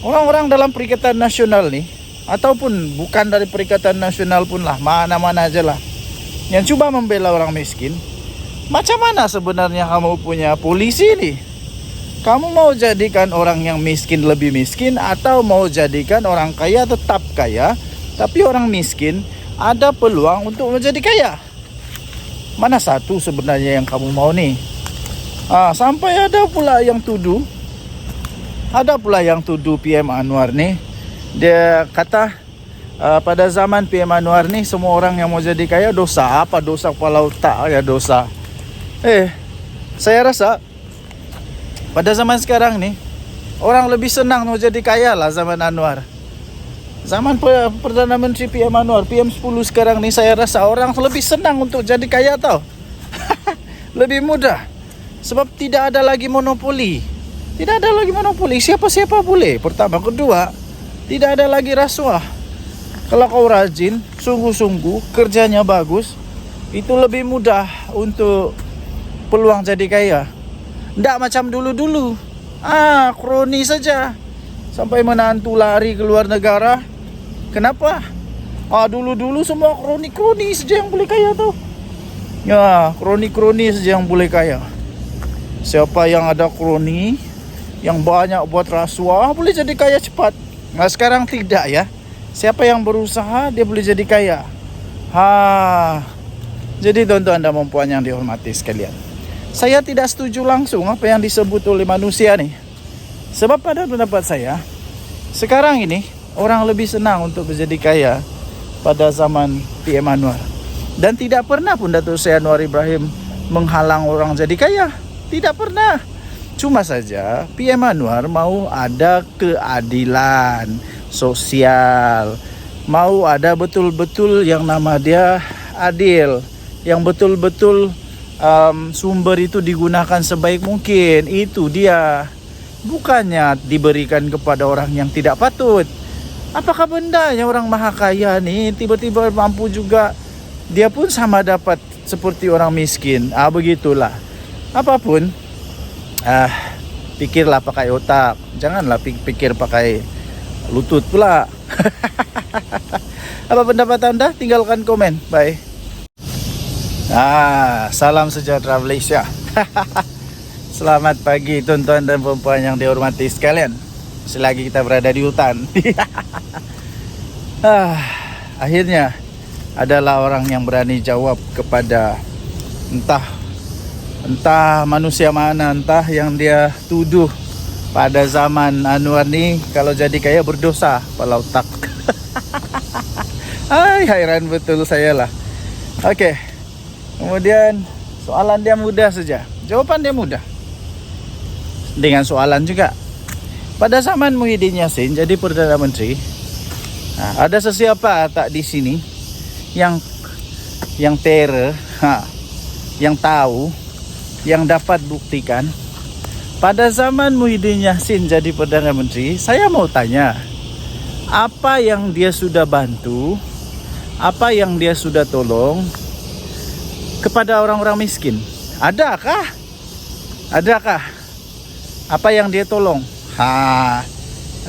Orang-orang dalam Perikatan Nasional nih, ataupun bukan dari Perikatan Nasional pun lah, mana-mana aja lah, yang coba membela orang miskin. Macam mana sebenarnya kamu punya polisi nih? Kamu mau jadikan orang yang miskin lebih miskin, atau mau jadikan orang kaya tetap kaya, tapi orang miskin ada peluang untuk menjadi kaya? Mana satu sebenarnya yang kamu mau nih? Sampai ada pula yang tuduh PM Anwar nih. Dia kata pada zaman PM Anwar nih, semua orang yang mau jadi kaya dosa. Apa dosa kepala otak ya dosa? Saya rasa pada zaman sekarang nih, orang lebih senang mau jadi kaya lah zaman Anwar. Zaman Perdana Menteri PM Anwar, PM10 sekarang nih, saya rasa orang lebih senang untuk jadi kaya tau. Lebih mudah. Sebab tidak ada lagi monopoli. Siapa-siapa boleh. Pertama. Kedua, tidak ada lagi rasuah. Kalau kau rajin, sungguh-sungguh, kerjanya bagus, itu lebih mudah untuk peluang jadi kaya. Tidak macam dulu-dulu. Kroni saja. Sampai menantu lari ke luar negara. Kenapa? Dulu-dulu semua kroni-kroni saja yang boleh kaya tuh. Ya, kroni-kroni saja yang boleh kaya. Siapa yang ada kroni, yang banyak buat rasuah, boleh jadi kaya cepat. Nah, sekarang tidak ya. Siapa yang berusaha, dia boleh jadi kaya. Jadi tuan-tuan dan puan yang dihormati sekalian, saya tidak setuju langsung apa yang disebut oleh manusia nih. Sebab pada pendapat saya, sekarang ini orang lebih senang untuk menjadi kaya pada zaman PM Anwar. Dan tidak pernah pun Datuk Seri Anwar Ibrahim menghalang orang jadi kaya. Tidak pernah. Cuma saja PM Anwar mau ada keadilan sosial, mau ada betul-betul yang nama dia adil, yang betul-betul sumber itu digunakan sebaik mungkin. Itu dia. Bukannya diberikan kepada orang yang tidak patut. Apakah bendanya orang maha kaya nih tiba-tiba mampu juga, dia pun sama dapat seperti orang miskin? Begitulah. Apapun, pikirlah pakai otak, janganlah pikir pakai lutut pula. Apa pendapat anda? Tinggalkan komen. Bye. Salam sejahtera Malaysia. Selamat pagi tuan-tuan dan puan yang dihormati sekalian. Selagi kita berada di hutan. Akhirnya adalah orang yang berani jawab kepada entah manusia mana, entah yang dia tuduh pada zaman Anwar ni kalau jadi kaya berdosa kepala otak. Heran betul saya lah. Okey. Kemudian soalan dia mudah saja, jawapan dia mudah. Dengan soalan juga. Pada zaman Muhyiddin Yassin jadi Perdana Menteri, ada sesiapa tak di sini yang terror, yang tahu, yang dapat buktikan pada zaman Muhyiddin Yassin jadi Perdana Menteri? Saya mau tanya, apa yang dia sudah bantu, apa yang dia sudah tolong kepada orang-orang miskin? Adakah? Apa yang dia tolong?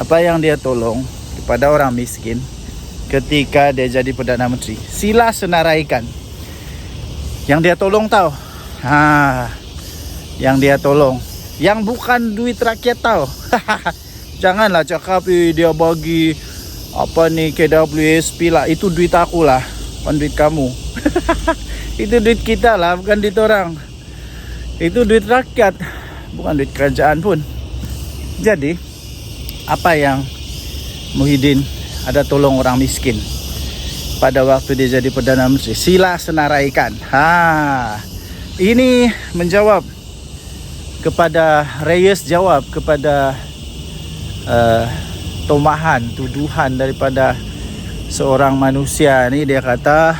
Apa yang dia tolong kepada orang miskin ketika dia jadi Perdana Menteri? Sila senaraikan. Yang dia tolong tahu? Yang dia tolong, yang bukan duit rakyat tahu. Janganlah cakap dia bagi apa nih KWSP lah. Itu duit aku lah, bukan duit kamu. Itu duit kita lah, bukan duit orang. Itu duit rakyat, bukan duit kerajaan pun. Jadi apa yang Muhyiddin ada tolong orang miskin pada waktu dia jadi Perdana Menteri, sila senaraikan. Ini menjawab kepada Reyes, jawab kepada tomahan, tuduhan daripada seorang manusia. Ini dia kata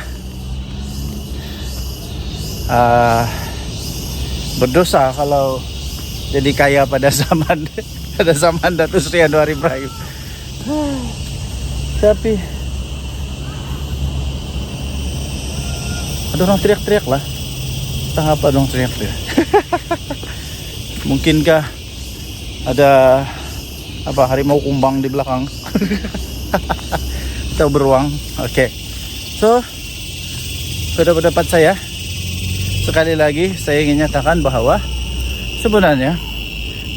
berdosa kalau jadi kaya pada zaman Datuk Seri Anwar Ibrahim. Tapi ada orang teriak-teriak lah. Entah apa dong teriak-teriak. Mungkinkah ada apa harimau kumbang di belakang? Atau beruang? Oke. So, pada pendapat saya, sekali lagi saya ingin nyatakan bahwa sebenarnya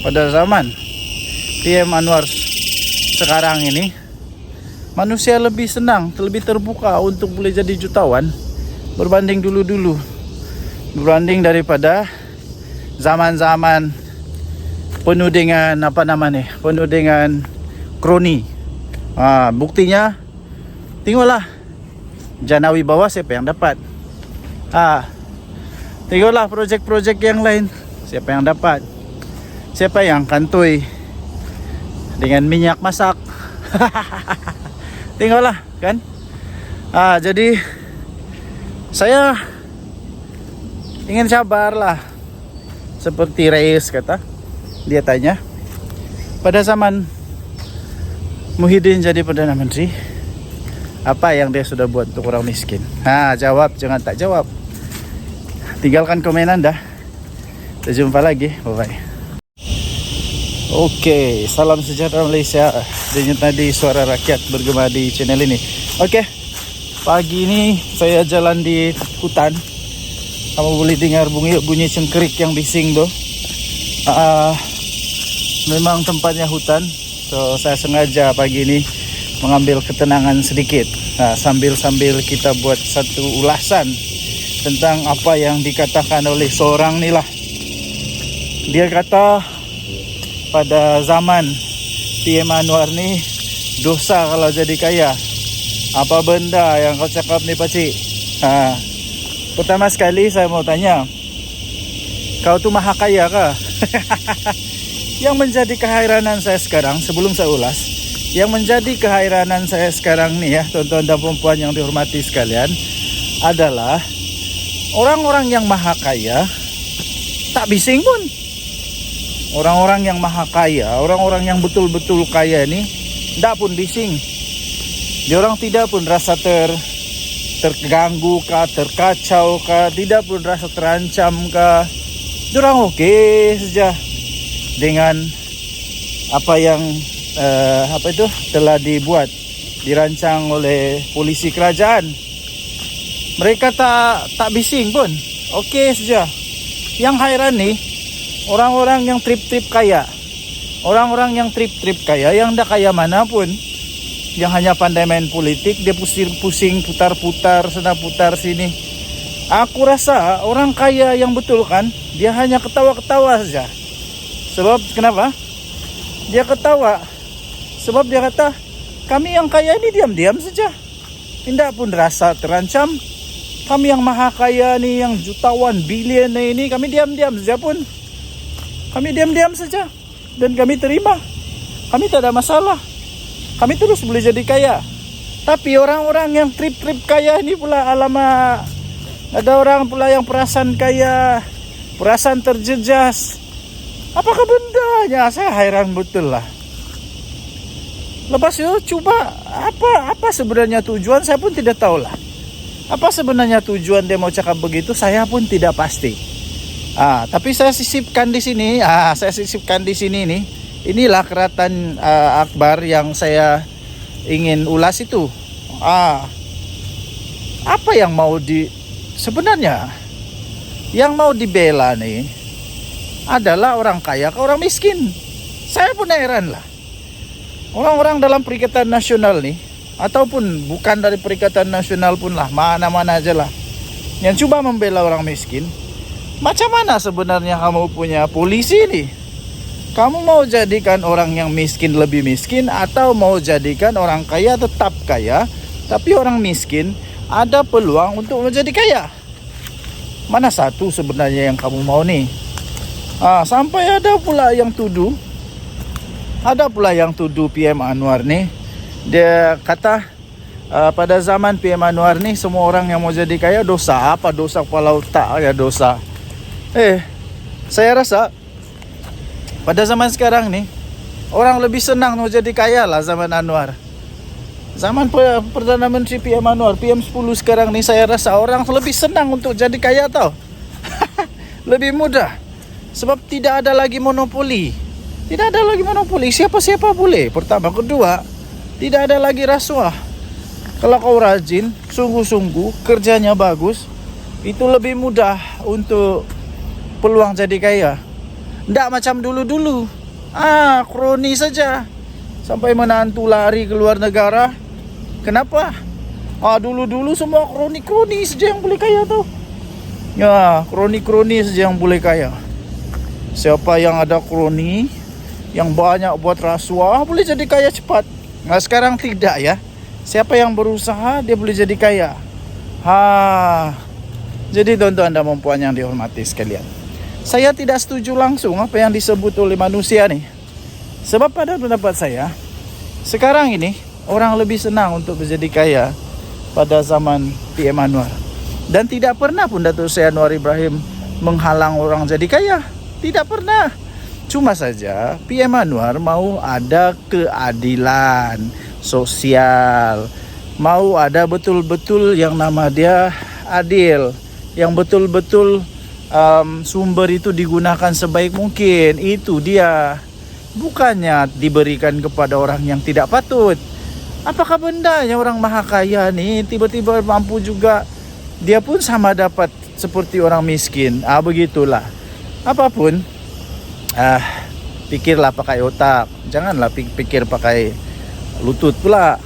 pada zaman PM Anwar sekarang ini, manusia lebih senang, lebih terbuka untuk boleh jadi jutawan berbanding dulu-dulu, berbanding daripada zaman-zaman penuh dengan apa namanya, penuh dengan kroni. Buktinya tengoklah Jana Wibawa siapa yang dapat. Tengoklah projek-projek yang lain, siapa yang dapat, siapa yang kantoi dengan minyak masak. Tengoklah kan. Jadi saya ingin sabarlah. Seperti Reyes kata, dia tanya, pada zaman Muhyiddin jadi Perdana Menteri, apa yang dia sudah buat untuk orang miskin? Jawab, jangan tak jawab. Tinggalkan komen Anda. Kita jumpa lagi, bye-bye. Oke, salam sejahtera Malaysia. Dengan tadi suara rakyat bergema di channel ini. Oke, pagi ini saya jalan di hutan. Kamu boleh dengar bunyi cengkerik yang bising tuh. Memang tempatnya hutan. So saya sengaja pagi ini mengambil ketenangan sedikit. Sambil kita buat satu ulasan tentang apa yang dikatakan oleh seorang ni lah. Dia kata pada zaman PM Anwar ni dosa kalau jadi kaya. Apa benda yang kau cakap ni pakcik? Pertama sekali saya mau tanya, kau tu maha kaya kah? Yang menjadi keheranan saya sekarang, sebelum saya ulas, yang menjadi keheranan saya sekarang ni ya, tuan-tuan dan puan yang dihormati sekalian, adalah orang-orang yang maha kaya tak bising pun. Orang-orang yang maha kaya, orang-orang yang betul-betul kaya ni tak pun bising. Diorang tidak pun rasa terganggu kah, terkacau kah, tidak pun rasa terancam kah. Diorang okey saja dengan apa yang telah dirancang oleh polisi kerajaan. Mereka tak bising pun, okey saja. Yang hairan ni orang-orang yang trip-trip kaya, orang-orang yang trip-trip kaya, yang dah kaya mana pun, yang hanya pandai main politik, dia pusing putar-putar sana putar sini. Aku rasa orang kaya yang betul kan, dia hanya ketawa-ketawa saja. Sebab kenapa? Dia ketawa sebab dia kata, kami yang kaya ini diam-diam saja, tidak pun rasa terancam. Kami yang maha kaya ni, yang jutawan bilion ini, kami diam-diam saja pun. Kami diam-diam saja dan kami terima. Kami tak ada masalah. Kami terus boleh jadi kaya. Tapi orang-orang yang trip-trip kaya ini pula, alamak, ada orang pula yang perasaan kaya, perasaan terjejas. Apakah bendanya? Saya hairan betul lah. Lepas itu cuba apa sebenarnya tujuan, saya pun tidak tahu lah. Apa sebenarnya tujuan dia mau cakap begitu, saya pun tidak pasti. Tapi saya sisipkan di sini. Nih. Inilah keratan akbar yang saya ingin ulas itu. Apa yang mau sebenarnya yang mau dibela nih adalah orang kaya ke orang miskin. Saya pun heran lah. Orang-orang dalam Perikatan Nasional nih, ataupun bukan dari Perikatan Nasional pun lah, mana-mana aja lah, yang coba membela orang miskin. Macam mana sebenarnya kamu punya polisi nih? Kamu mau jadikan orang yang miskin lebih miskin, atau mau jadikan orang kaya tetap kaya, tapi orang miskin ada peluang untuk menjadi kaya? Mana satu sebenarnya yang kamu mau nih? Sampai ada pula yang tuduh PM Anwar nih. Dia kata pada zaman PM Anwar nih, semua orang yang mau jadi kaya dosa. Apa dosa kepala otak ya dosa? Saya rasa pada zaman sekarang nih, orang lebih senang mau jadi kaya lah zaman Anwar. Zaman Perdana Menteri PM Anwar, PM10 sekarang nih, saya rasa orang lebih senang untuk jadi kaya tau. Lebih mudah. Sebab tidak ada lagi monopoli. Siapa-siapa boleh. Pertama. Kedua, tidak ada lagi rasuah. Kalau kau rajin, sungguh-sungguh, kerjanya bagus, itu lebih mudah untuk peluang jadi kaya. Tidak macam dulu-dulu. Kroni saja. Sampai menantu lari ke luar negara. Kenapa? Dulu-dulu semua kroni-kroni saja yang boleh kaya tau. Ya, kroni-kroni saja yang boleh kaya. Siapa yang ada kroni, yang banyak buat rasuah, boleh jadi kaya cepat. Nah, sekarang tidak ya. Siapa yang berusaha, dia boleh jadi kaya. Jadi tuan-tuan dan puan yang dihormati sekalian, saya tidak setuju langsung apa yang disebut oleh manusia nih. Sebab pada pendapat saya, sekarang ini orang lebih senang untuk menjadi kaya pada zaman PM Anwar. Dan tidak pernah pun Datuk Seri Anwar Ibrahim menghalang orang jadi kaya. Tidak pernah. Cuma saja PM Anwar mau ada keadilan sosial. Mau ada betul-betul yang nama dia adil. Yang betul-betul sumber itu digunakan sebaik mungkin. Itu dia. Bukannya diberikan kepada orang yang tidak patut. Apakah bendanya orang maha kaya nih tiba-tiba mampu juga, dia pun sama dapat seperti orang miskin? Begitulah. Apapun, pikirlah pakai otak. Janganlah pikir pakai lutut pula.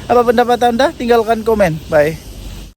Apa pendapat anda? Tinggalkan komen. Bye.